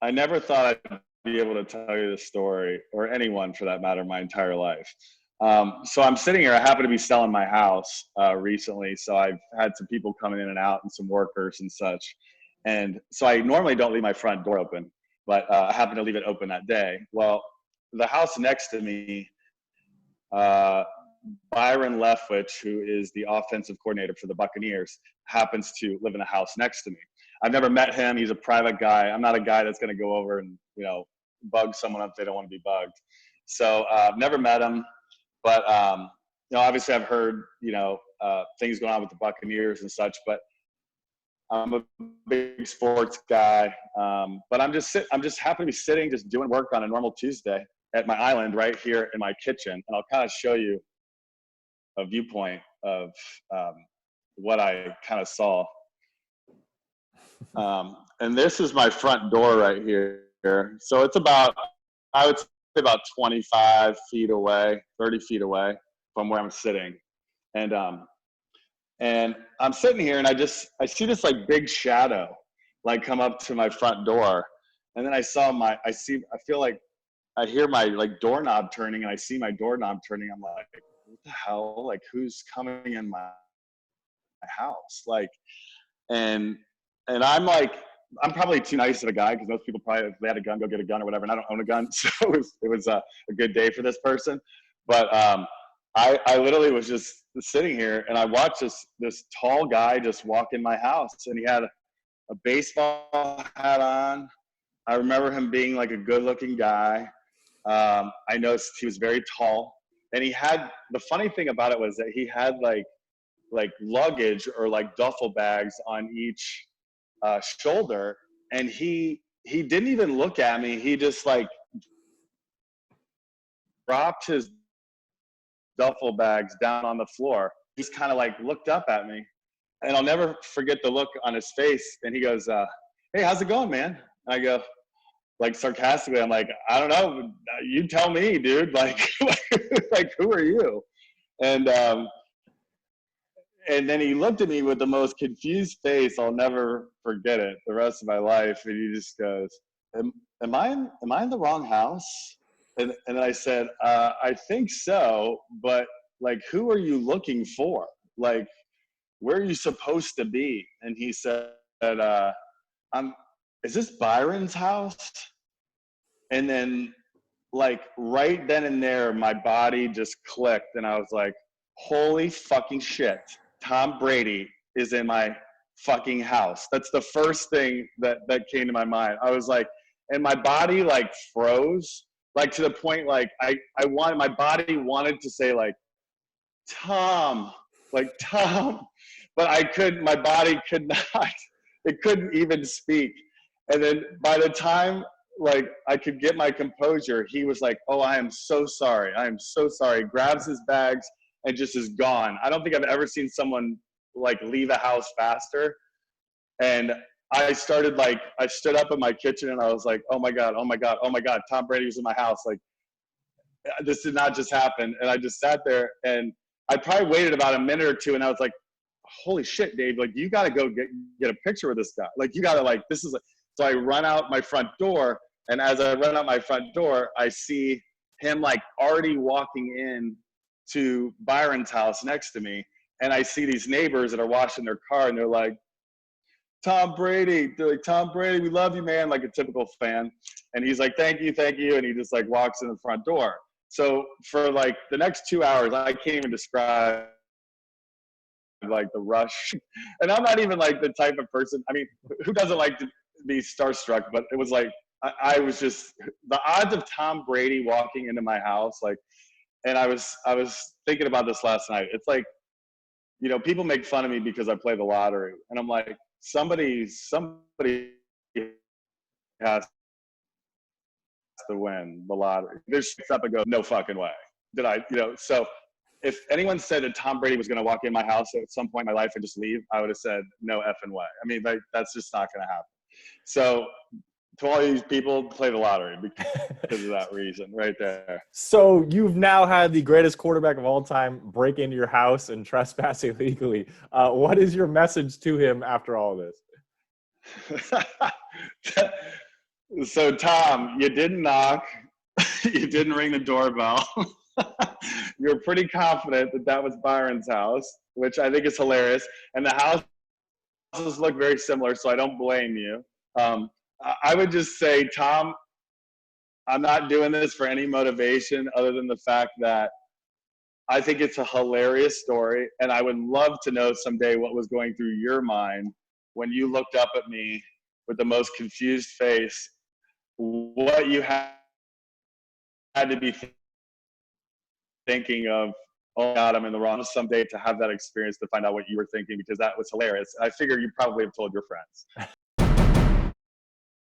I never thought I'd be able to tell you this story, or anyone for that matter, my entire life. So I'm sitting here. I happen to be selling my house recently, so I've had some people coming in and out and some workers and such. And so I normally don't leave my front door open, but I happen to leave it open that day. Well, the house next to me, Byron Leftwich, who is the offensive coordinator for the Buccaneers, happens to live in a house next to me. I've never met him. He's a private guy. I'm not a guy that's going to go over and, bug someone if they don't want to be bugged. So I've never met him, but, obviously I've heard, things going on with the Buccaneers and such, but I'm a big sports guy. But I'm just happy to be sitting, just doing work on a normal Tuesday at my island right here in my kitchen. And I'll kind of show you a viewpoint of what I kind of saw. And this is my front door right here. So it's I would say about 25 feet away, 30 feet away from where I'm sitting. And I'm sitting here and I see this like big shadow, like come up to my front door. And then I feel like I hear my like doorknob turning, and I see my doorknob turning. I'm like, what the hell? Like, who's coming in my house? Like, and I'm like, I'm probably too nice of a guy, because most people probably, if they had a gun, go get a gun or whatever. And I don't own a gun, so it was a good day for this person. But I literally was just sitting here, and I watched this tall guy just walk in my house, and he had a baseball hat on. I remember him being like a good-looking guy. I noticed he was very tall, and the funny thing about it was that he had like luggage or like duffel bags on each shoulder, and he didn't even look at me. He just like dropped his duffel bags down on the floor. Just kind of like looked up at me, and I'll never forget the look on his face. And he goes, "Hey, how's it going, man?" And I go, like sarcastically, I'm like, "I don't know. You tell me, dude. Like, like who are you?" And then he looked at me with the most confused face. I'll never forget it the rest of my life. And he just goes, am I in the wrong house? And then I said, I think so, but like, who are you looking for? Like, where are you supposed to be? And he said, is this Byron's house? And then like right then and there, my body just clicked, and I was like, holy fucking shit. Tom Brady is in my fucking house. That's the first thing that came to my mind. I was like, and my body like froze, like to the point like my body wanted to say like Tom, but my body could not. It couldn't even speak. And then by the time like I could get my composure, he was like, "Oh, I am so sorry. I am so sorry." Grabs his bags and just is gone. I don't think I've ever seen someone like leave a house faster. And I stood up in my kitchen, and I was like, "Oh my God, oh my God, oh my God, Tom Brady was in my house." Like, this did not just happen. And I just sat there, and I probably waited about a minute or two, and I was like, holy shit, Dave, like you got to go get a picture with this guy. Like you got to so I run out my front door, and as I run out my front door, I see him like already walking in to Byron's house next to me. And I see these neighbors that are washing their car, and they're like, Tom Brady. They're like, Tom Brady, we love you, man, like a typical fan. And he's like, thank you. And he just like walks in the front door. So for like the next 2 hours, I can't even describe like the rush. And I'm not even like the type of person, I mean, who doesn't like to be starstruck? But it was like, I was just, the odds of Tom Brady walking into my house, like, and I was thinking about this last night. It's like, people make fun of me because I play the lottery. And I'm like, somebody has to win the lottery. There's up and go, no fucking way. Did I, so if anyone said that Tom Brady was going to walk in my house at some point in my life and just leave, I would have said, no effing way. I mean, that's just not going to happen. So to all these people, play the lottery because of that reason right there. So you've now had the greatest quarterback of all time break into your house and trespass illegally. What is your message to him after all of this? So Tom, you didn't knock. You didn't ring the doorbell. You're pretty confident that that was Byron's house, which I think is hilarious. And the houses look very similar, so I don't blame you. I would just say, Tom, I'm not doing this for any motivation other than the fact that I think it's a hilarious story, and I would love to know someday what was going through your mind when you looked up at me with the most confused face, what you had to be thinking of. Oh God, I'm in the wrong. Someday to have that experience to find out what you were thinking, because that was hilarious. I figure you probably have told your friends.